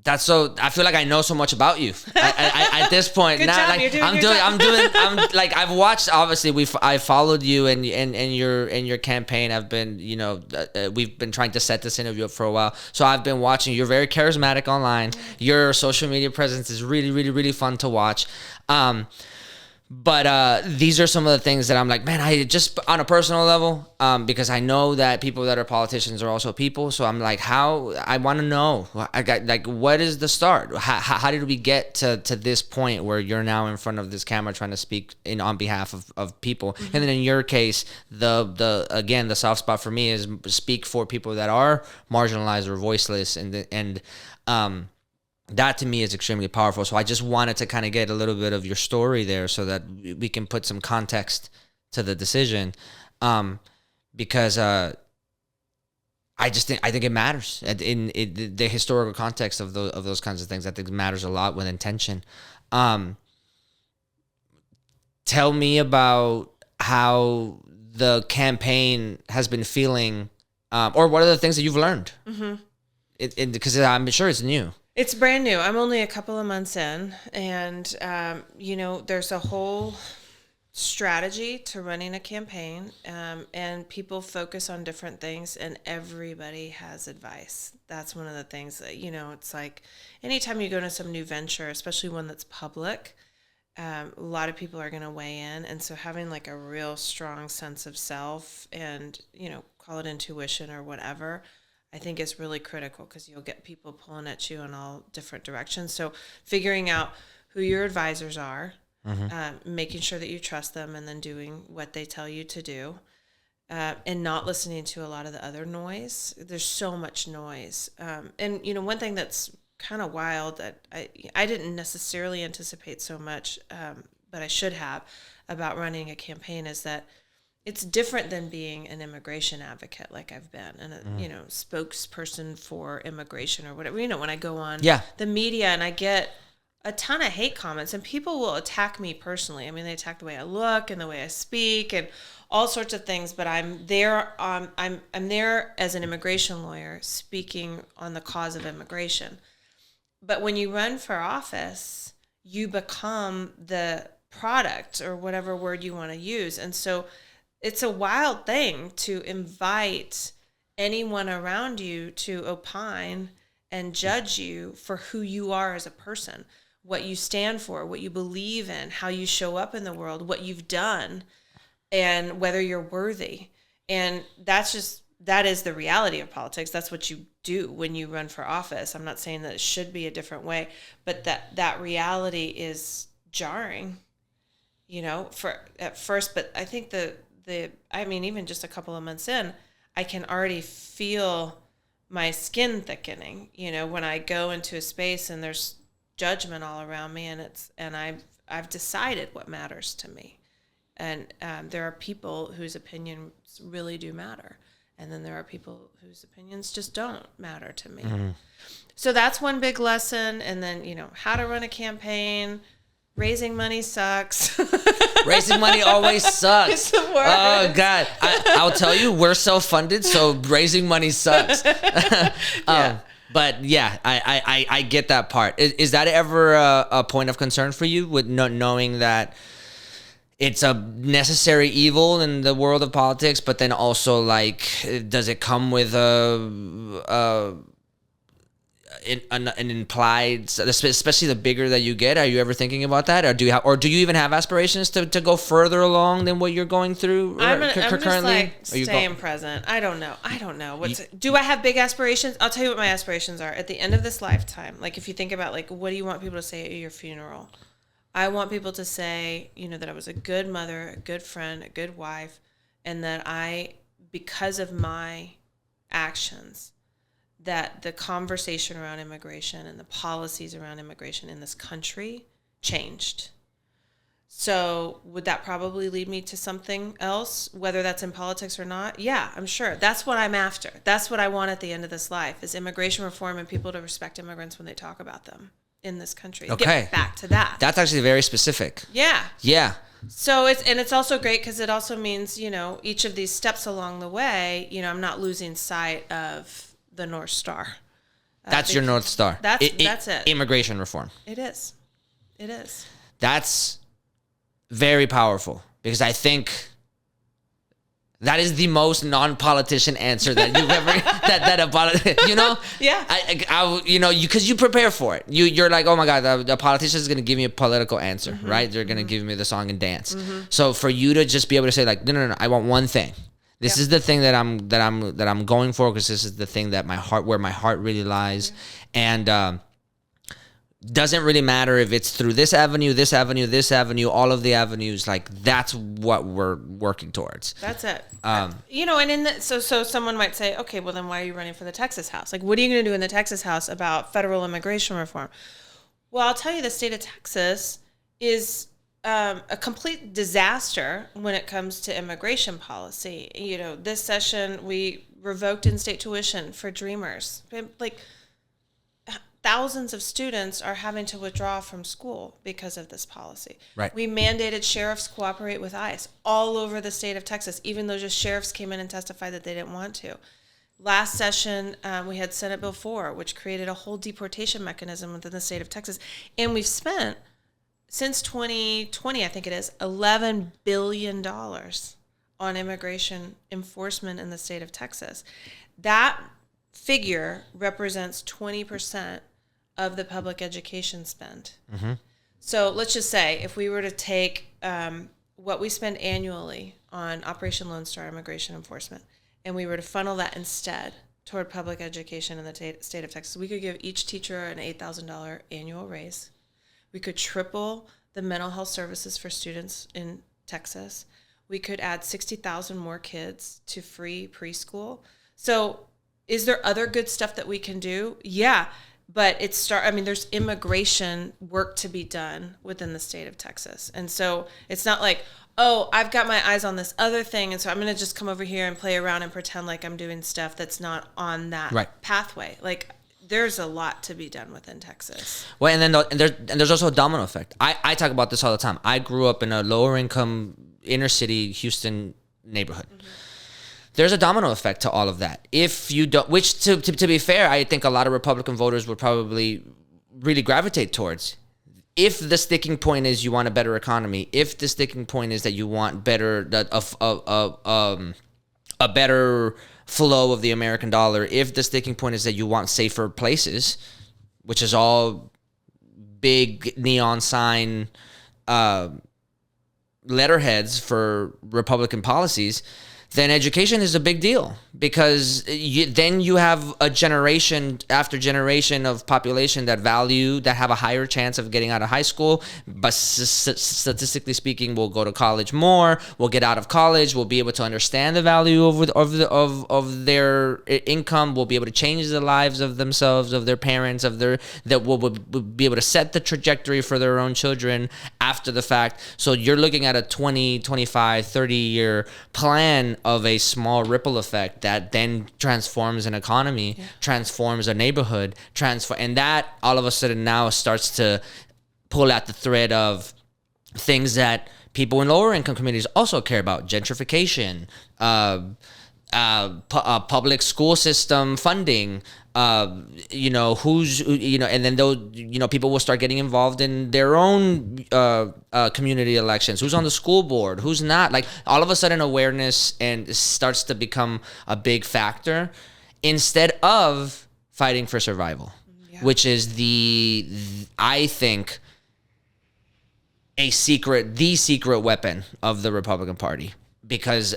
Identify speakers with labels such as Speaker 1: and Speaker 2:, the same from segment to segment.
Speaker 1: That's so. I feel like I know so much about you at this point.
Speaker 2: Good
Speaker 1: now,
Speaker 2: job.
Speaker 1: like
Speaker 2: You're doing
Speaker 1: I'm
Speaker 2: your
Speaker 1: doing,
Speaker 2: job.
Speaker 1: I'm like I've watched. Obviously, I followed you and your campaign. I've been, we've been trying to set this interview up for a while. So I've been watching. You're very charismatic online. Your social media presence is really, really, really fun to watch. But these are some of the things that I'm like, man, I just on a personal level, because I know that people that are politicians are also people. So I'm like, I want to know, what is the start? How did we get to this point where you're now in front of this camera trying to speak on behalf of people? Mm-hmm. And then in your case, the soft spot for me is speak for people that are marginalized or voiceless, and that to me is extremely powerful. So I just wanted to kind of get a little bit of your story there so that we can put some context to the decision. Because I think it matters in the historical context of those kinds of things. I think it matters a lot with intention. Tell me about how the campaign has been feeling, or what are the things that you've learned? Mm-hmm. Because I'm sure it's new.
Speaker 2: It's brand new. I'm only a couple of months in, and there's a whole strategy to running a campaign, and people focus on different things, and everybody has advice. That's one of the things that, it's like anytime you go into some new venture, especially one that's public, a lot of people are going to weigh in, and so having like a real strong sense of self and, call it intuition or whatever, I think is really critical, because you'll get people pulling at you in all different directions. So figuring out who your advisors are, mm-hmm. Making sure that you trust them, and then doing what they tell you to do, and not listening to a lot of the other noise. There's so much noise. And, one thing that's kind of wild that I didn't necessarily anticipate so much, but I should have, about running a campaign, is that it's different than being an immigration advocate like I've been, and a spokesperson for immigration or whatever. When I go on the media and I get a ton of hate comments, and people will attack me personally. I mean, they attack the way I look and the way I speak and all sorts of things. But I'm there. I'm there as an immigration lawyer speaking on the cause of immigration. But when you run for office, you become the product, or whatever word you want to use, and so it's a wild thing to invite anyone around you to opine and judge you for who you are as a person, what you stand for, what you believe in, how you show up in the world, what you've done, and whether you're worthy. And that is the reality of politics. That's what you do when you run for office. I'm not saying that it should be a different way, but that reality is jarring, for at first. But I think even just a couple of months in, I can already feel my skin thickening, when I go into a space and there's judgment all around me, and I've decided what matters to me. And there are people whose opinions really do matter. And then there are people whose opinions just don't matter to me. Mm-hmm. So that's one big lesson. And then, how to run a campaign. Raising money sucks.
Speaker 1: Raising money always sucks.
Speaker 2: It's the worst.
Speaker 1: Oh, God. I'll tell you, we're self-funded, so raising money sucks. But yeah, I get that part. Is that ever a point of concern for you, with knowing that it's a necessary evil in the world of politics, but then also, like, does it come with an implied, especially the bigger that you get? Are you ever thinking about that, or do you even have aspirations to go further along than what you're going through currently?
Speaker 2: I'm just like staying present. I don't know. Do I have big aspirations? I'll tell you what my aspirations are at the end of this lifetime. Like, if you think about, like, what do you want people to say at your funeral? I want people to say, that I was a good mother, a good friend, a good wife, and that because of my actions, that the conversation around immigration and the policies around immigration in this country changed. So would that probably lead me to something else, whether that's in politics or not? Yeah, I'm sure. That's what I'm after. That's what I want at the end of this life, is immigration reform and people to respect immigrants when they talk about them in this country.
Speaker 1: Okay.
Speaker 2: Get back to that.
Speaker 1: That's actually very specific.
Speaker 2: Yeah.
Speaker 1: Yeah.
Speaker 2: So it's also great, because it also means, each of these steps along the way, I'm not losing sight of the North Star.
Speaker 1: That's your North Star.
Speaker 2: That's it.
Speaker 1: Immigration reform.
Speaker 2: It is. It is.
Speaker 1: That's very powerful, because I think that is the most non-politician answer that you've ever that a politician,
Speaker 2: Yeah.
Speaker 1: Because you prepare for it. You're like, oh my God, the politician is going to give me a political answer, right? They're going to give me the song and dance. So for you to just be able to say like, no, I want one thing. This is the thing that I'm going for, because this is the thing that where my heart really lies, and doesn't really matter if it's through this avenue, all of the avenues. Like, that's what we're working towards.
Speaker 2: That's it. And so someone might say, okay, well then why are you running for the Texas House? Like, what are you going to do in the Texas House about federal immigration reform? Well, I'll tell you, the state of Texas is a complete disaster when it comes to immigration policy. This session we revoked in-state tuition for Dreamers. Like, thousands of students are having to withdraw from school because of this policy.
Speaker 1: Right.
Speaker 2: We mandated sheriffs cooperate with ICE all over the state of Texas, even though just sheriffs came in and testified that they didn't want to. Last session, we had Senate Bill 4, which created a whole deportation mechanism within the state of Texas. And we've spent, since 2020, I think it is, $11 billion on immigration enforcement in the state of Texas. That figure represents 20% of the public education spend. So let's just say if we were to take what we spend annually on Operation Lone Star immigration enforcement, and we were to funnel that instead toward public education in the state of Texas, we could give each teacher an $8,000 annual raise. We could triple the mental health services for students in Texas. We could add 60,000 more kids to free preschool. So is there other good stuff that we can do? Yeah. But there's immigration work to be done within the state of Texas. And so it's not like, oh, I've got my eyes on this other thing, and so I'm going to just come over here and play around and pretend like I'm doing stuff that's not on that pathway. Like, there's a lot to be done within Texas. Well,
Speaker 1: and there's also a domino effect. I talk about this all the time. I grew up in a lower income inner city Houston neighborhood. There's a domino effect to all of that. If you don't, which to be fair, I think a lot of Republican voters would probably really gravitate towards. If the sticking point is you want a better economy, if the sticking point is that you want a better flow of the American dollar, if the sticking point is that you want safer places, which is all big neon sign letterheads for Republican policies, then education is a big deal, because then you have a generation after generation of population that have a higher chance of getting out of high school, but statistically speaking, will go to college more, will get out of college, will be able to understand the value of their income, will be able to change the lives of themselves, of their parents, that will be able to set the trajectory for their own children after the fact. So you're looking at a 20, 25, 30-year plan of a small ripple effect that then transforms an economy, transforms a neighborhood, and that all of a sudden now starts to pull at the thread of things that people in lower income communities also care about: gentrification, public school system funding, and then those, people will start getting involved in their own community elections. Who's on the school board? Who's not? Like, all of a sudden, awareness and starts to become a big factor instead of fighting for survival, which is I think, the secret weapon of the Republican Party. Because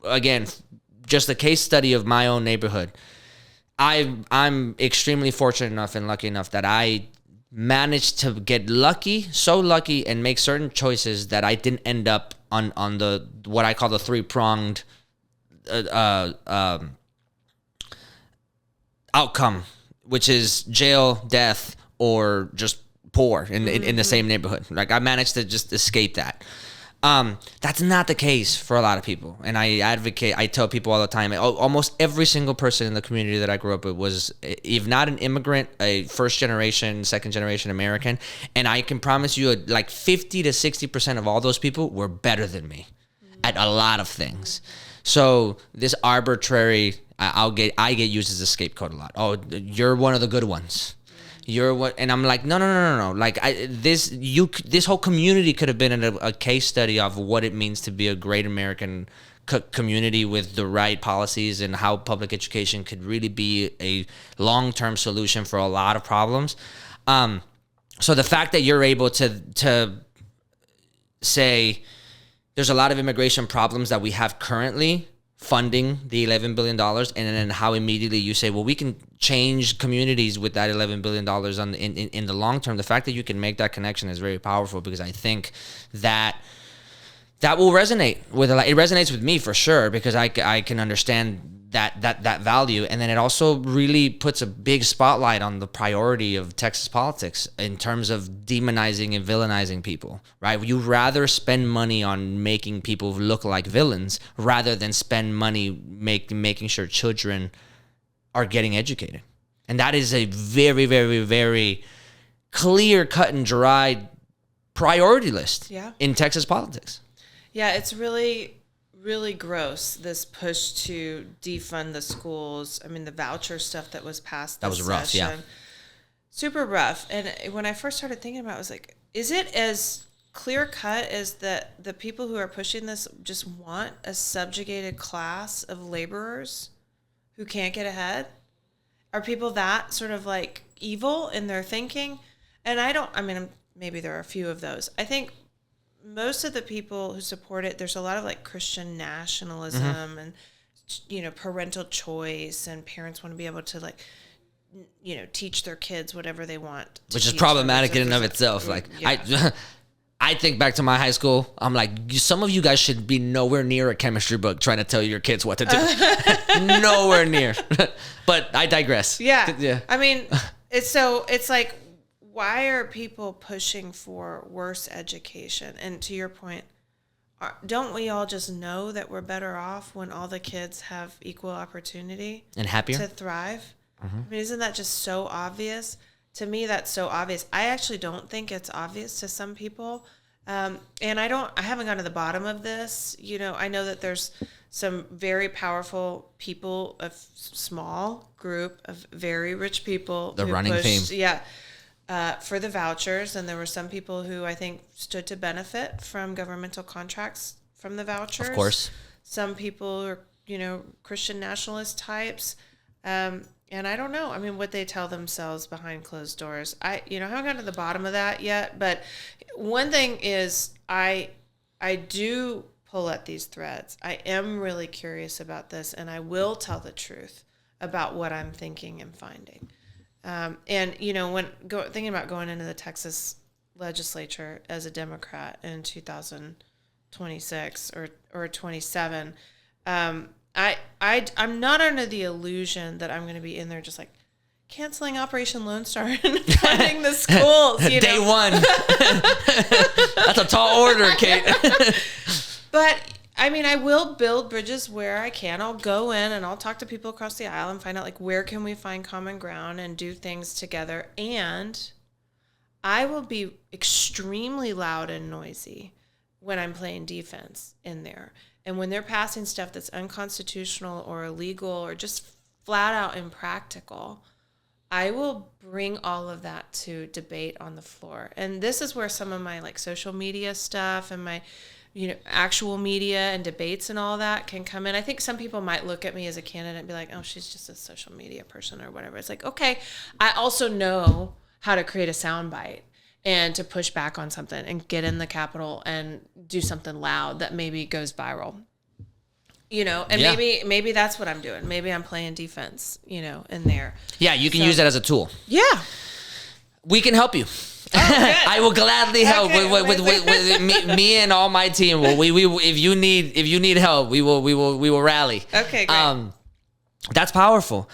Speaker 1: again, just a case study of my own neighborhood, I'm extremely fortunate enough and lucky enough that I managed to get so lucky and make certain choices that I didn't end up on the what I call the three-pronged outcome, which is jail, death, or just poor in the same neighborhood. Like, I managed to just escape that. That's not the case for a lot of people. And I tell people all the time, almost every single person in the community that I grew up with was, if not an immigrant, a first generation, second generation American. And I can promise you, like 50 to 60% of all those people were better than me at a lot of things. So this arbitrary I get used as a scapegoat a lot. Oh, you're one of the good ones. You're what, and I'm like, no. Like this whole community could have been a case study of what it means to be a great American community with the right policies, and how public education could really be a long-term solution for a lot of problems. So the fact that you're able to say there's a lot of immigration problems that we have currently, funding the $11 billion, and then how immediately you say, well, we can change communities with that $11 billion in the long term. The fact that you can make that connection is very powerful, because I think that will resonate with a lot. It resonates with me for sure, because I can understand that value. And then it also really puts a big spotlight on the priority of Texas politics in terms of demonizing and villainizing people, right? You rather spend money on making people look like villains rather than spend money making sure children are getting educated. And that is a very, very, very clear, cut and dried priority list in Texas politics.
Speaker 2: Yeah, it's really gross, this push to defund the schools. I mean, the voucher stuff that was passed this
Speaker 1: rough,
Speaker 2: session. Yeah. Super rough. And when I first started thinking about it, I was like, is it as clear cut as that the people who are pushing this just want a subjugated class of laborers who can't get ahead? Are people that sort of like evil in their thinking? And maybe there are a few of those. I think most of the people who support it, there's a lot of like Christian nationalism and, parental choice, and parents want to be able to like, teach their kids whatever they want.
Speaker 1: Which is problematic in and of itself. Like, yeah. I think back to my high school. I'm like, some of you guys should be nowhere near a chemistry book trying to tell your kids what to do. Nowhere near. But I digress.
Speaker 2: Yeah. I mean, it's like, why are people pushing for worse education? And to your point, don't we all just know that we're better off when all the kids have equal opportunity
Speaker 1: and happier
Speaker 2: to thrive? Mm-hmm. I mean, isn't that just so obvious? To me, that's so obvious. I actually don't think it's obvious to some people. And I haven't gone to the bottom of this. I know that there's some very powerful people, a small group of very rich people.
Speaker 1: The running theme.
Speaker 2: Yeah. For the vouchers, and there were some people who I think stood to benefit from governmental contracts from the vouchers.
Speaker 1: Of course.
Speaker 2: Some people are, Christian nationalist types. And I don't know. I mean, what they tell themselves behind closed doors. I haven't gotten to the bottom of that yet. But one thing is I do pull at these threads. I am really curious about this, and I will tell the truth about what I'm thinking and finding. And when thinking about going into the Texas legislature as a Democrat in 2026 or 27, I'm not under the illusion that I'm going to be in there just like canceling Operation Lone Star and funding the schools.
Speaker 1: Day one. That's a tall order, Kate.
Speaker 2: But I mean, I will build bridges where I can. I'll go in and I'll talk to people across the aisle and find out, like, where can we find common ground and do things together. And I will be extremely loud and noisy when I'm playing defense in there. And when they're passing stuff that's unconstitutional or illegal or just flat out impractical, I will bring all of that to debate on the floor. And this is where some of my, like, social media stuff and my actual media and debates and all that can come in. I think some people might look at me as a candidate and be like, oh, she's just a social media person or whatever. It's like, okay, I also know how to create a soundbite and to push back on something and get in the Capitol and do something loud that maybe goes viral. Maybe that's what I'm doing. Maybe I'm playing defense, in there.
Speaker 1: Yeah, you can use that as a tool.
Speaker 2: Yeah.
Speaker 1: We can help you. Oh, I will gladly help with me and all my team. We if you need help, we will rally.
Speaker 2: Okay, great.
Speaker 1: That's powerful.